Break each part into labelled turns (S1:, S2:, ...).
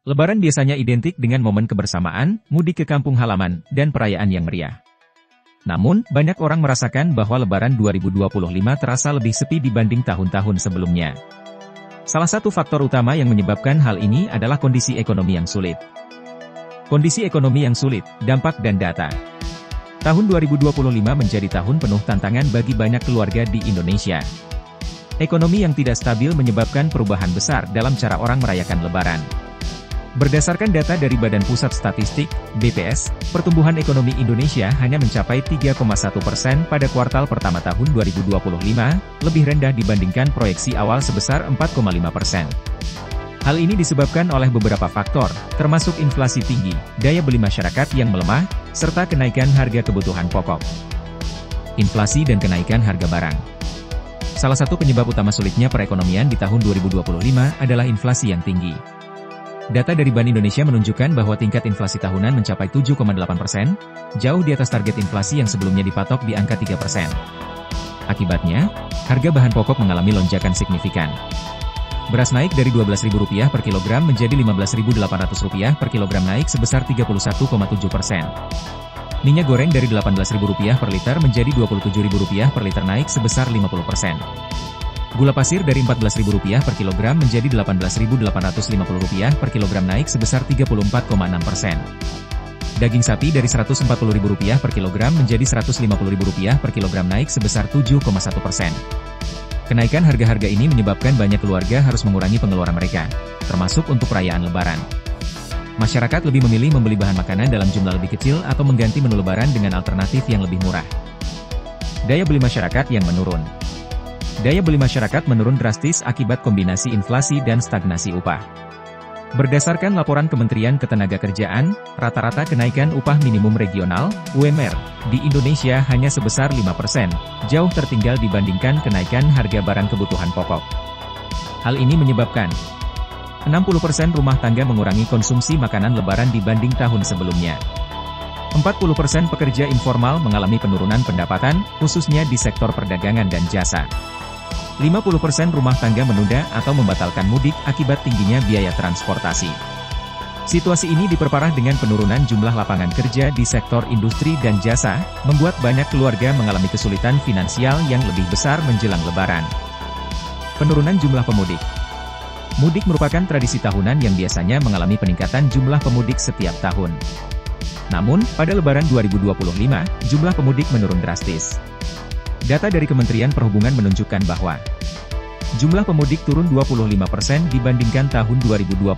S1: Lebaran biasanya identik dengan momen kebersamaan, mudik ke kampung halaman, dan perayaan yang meriah. Namun, banyak orang merasakan bahwa Lebaran 2025 terasa lebih sepi dibanding tahun-tahun sebelumnya. Salah satu faktor utama yang menyebabkan hal ini adalah kondisi ekonomi yang sulit. Kondisi ekonomi yang sulit, dampak dan data. Tahun 2025 menjadi tahun penuh tantangan bagi banyak keluarga di Indonesia. Ekonomi yang tidak stabil menyebabkan perubahan besar dalam cara orang merayakan Lebaran. Berdasarkan data dari Badan Pusat Statistik, BPS, pertumbuhan ekonomi Indonesia hanya mencapai 3,1% pada kuartal pertama tahun 2025, lebih rendah dibandingkan proyeksi awal sebesar 4,5%. Hal ini disebabkan oleh beberapa faktor, termasuk inflasi tinggi, daya beli masyarakat yang melemah, serta kenaikan harga kebutuhan pokok. Inflasi dan kenaikan harga barang. Salah satu penyebab utama sulitnya perekonomian di tahun 2025 adalah inflasi yang tinggi. Data dari Bank Indonesia menunjukkan bahwa tingkat inflasi tahunan mencapai 7,8%, jauh di atas target inflasi yang sebelumnya dipatok di angka 3%. Akibatnya, harga bahan pokok mengalami lonjakan signifikan. Beras naik dari Rp12.000 per kilogram menjadi Rp15.800 per kilogram, naik sebesar 31,7%. Minyak goreng dari Rp18.000 per liter menjadi Rp27.000 per liter, naik sebesar 50%. Gula pasir dari Rp14.000 per kilogram menjadi Rp18.850 per kilogram, naik sebesar 34,6%. Daging sapi dari Rp140.000 per kilogram menjadi Rp150.000 per kilogram, naik sebesar 7,1%. Kenaikan harga-harga ini menyebabkan banyak keluarga harus mengurangi pengeluaran mereka, termasuk untuk perayaan Lebaran. Masyarakat lebih memilih membeli bahan makanan dalam jumlah lebih kecil atau mengganti menu Lebaran dengan alternatif yang lebih murah. Daya beli masyarakat yang menurun. Daya beli masyarakat menurun drastis akibat kombinasi inflasi dan stagnasi upah. Berdasarkan laporan Kementerian Ketenagakerjaan, rata-rata kenaikan upah minimum regional, UMR, di Indonesia hanya sebesar 5%, jauh tertinggal dibandingkan kenaikan harga barang kebutuhan pokok. Hal ini menyebabkan 60% rumah tangga mengurangi konsumsi makanan Lebaran dibanding tahun sebelumnya. 40% pekerja informal mengalami penurunan pendapatan, khususnya di sektor perdagangan dan jasa. 50% rumah tangga menunda atau membatalkan mudik akibat tingginya biaya transportasi. Situasi ini diperparah dengan penurunan jumlah lapangan kerja di sektor industri dan jasa, membuat banyak keluarga mengalami kesulitan finansial yang lebih besar menjelang Lebaran. Penurunan jumlah pemudik. Mudik merupakan tradisi tahunan yang biasanya mengalami peningkatan jumlah pemudik setiap tahun. Namun, pada Lebaran 2025, jumlah pemudik menurun drastis. Data dari Kementerian Perhubungan menunjukkan bahwa jumlah pemudik turun 25% dibandingkan tahun 2024,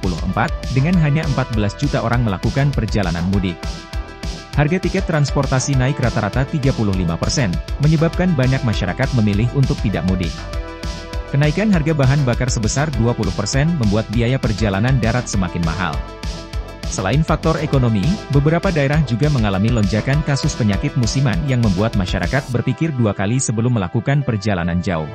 S1: dengan hanya 14 juta orang melakukan perjalanan mudik. Harga tiket transportasi naik rata-rata 35%, menyebabkan banyak masyarakat memilih untuk tidak mudik. Kenaikan harga bahan bakar sebesar 20% membuat biaya perjalanan darat semakin mahal. Selain faktor ekonomi, beberapa daerah juga mengalami lonjakan kasus penyakit musiman yang membuat masyarakat berpikir dua kali sebelum melakukan perjalanan jauh.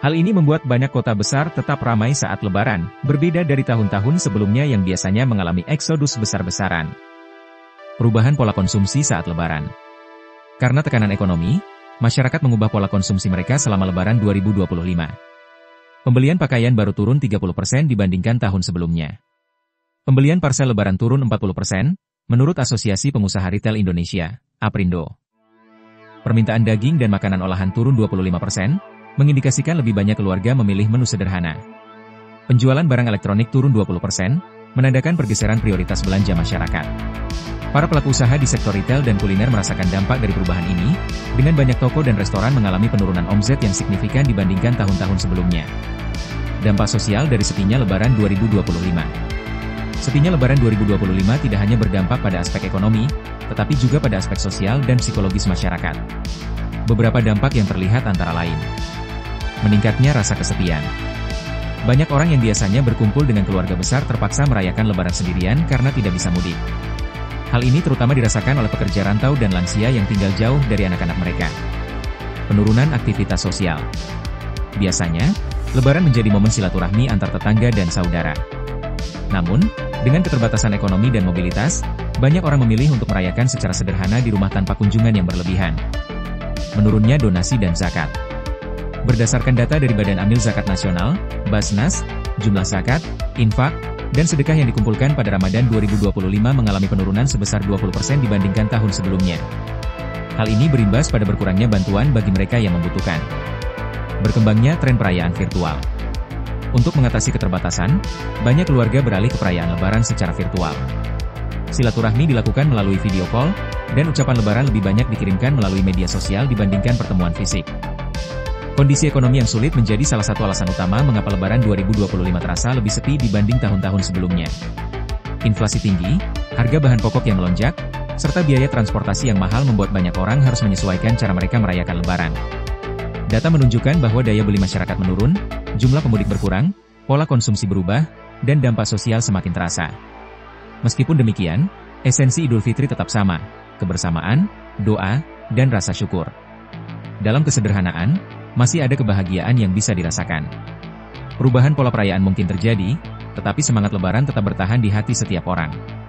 S1: Hal ini membuat banyak kota besar tetap ramai saat Lebaran, berbeda dari tahun-tahun sebelumnya yang biasanya mengalami eksodus besar-besaran. Perubahan pola konsumsi saat Lebaran. Karena tekanan ekonomi, masyarakat mengubah pola konsumsi mereka selama Lebaran 2025. Pembelian pakaian baru turun 30% dibandingkan tahun sebelumnya. Pembelian parsel Lebaran turun 40%, menurut Asosiasi Pengusaha Retail Indonesia, APRindo. Permintaan daging dan makanan olahan turun 25%, mengindikasikan lebih banyak keluarga memilih menu sederhana. Penjualan barang elektronik turun 20%, menandakan pergeseran prioritas belanja masyarakat. Para pelaku usaha di sektor retail dan kuliner merasakan dampak dari perubahan ini, dengan banyak toko dan restoran mengalami penurunan omset yang signifikan dibandingkan tahun-tahun sebelumnya. Dampak sosial dari sepinya Lebaran 2025. Sepinya Lebaran 2025 tidak hanya berdampak pada aspek ekonomi, tetapi juga pada aspek sosial dan psikologis masyarakat. Beberapa dampak yang terlihat antara lain: meningkatnya rasa kesepian. Banyak orang yang biasanya berkumpul dengan keluarga besar terpaksa merayakan Lebaran sendirian karena tidak bisa mudik. Hal ini terutama dirasakan oleh pekerja rantau dan lansia yang tinggal jauh dari anak-anak mereka. Penurunan aktivitas sosial. Biasanya, Lebaran menjadi momen silaturahmi antar tetangga dan saudara. Namun, dengan keterbatasan ekonomi dan mobilitas, banyak orang memilih untuk merayakan secara sederhana di rumah tanpa kunjungan yang berlebihan. Menurunnya donasi dan zakat. Berdasarkan data dari Badan Amil Zakat Nasional, Basnas, jumlah zakat, infak, Dan sedekah yang dikumpulkan pada Ramadan 2025 mengalami penurunan sebesar 20% dibandingkan tahun sebelumnya. Hal ini berimbas pada berkurangnya bantuan bagi mereka yang membutuhkan. Berkembangnya tren perayaan virtual. Untuk mengatasi keterbatasan, banyak keluarga beralih ke perayaan Lebaran secara virtual. Silaturahmi dilakukan melalui video call, dan ucapan Lebaran lebih banyak dikirimkan melalui media sosial dibandingkan pertemuan fisik. Kondisi ekonomi yang sulit menjadi salah satu alasan utama mengapa Lebaran 2025 terasa lebih sepi dibanding tahun-tahun sebelumnya. Inflasi tinggi, harga bahan pokok yang melonjak, serta biaya transportasi yang mahal membuat banyak orang harus menyesuaikan cara mereka merayakan Lebaran. Data menunjukkan bahwa daya beli masyarakat menurun, jumlah pemudik berkurang, pola konsumsi berubah, dan dampak sosial semakin terasa. Meskipun demikian, esensi Idul Fitri tetap sama, kebersamaan, doa, dan rasa syukur. Dalam kesederhanaan, masih ada kebahagiaan yang bisa dirasakan. Perubahan pola perayaan mungkin terjadi, tetapi semangat Lebaran tetap bertahan di hati setiap orang.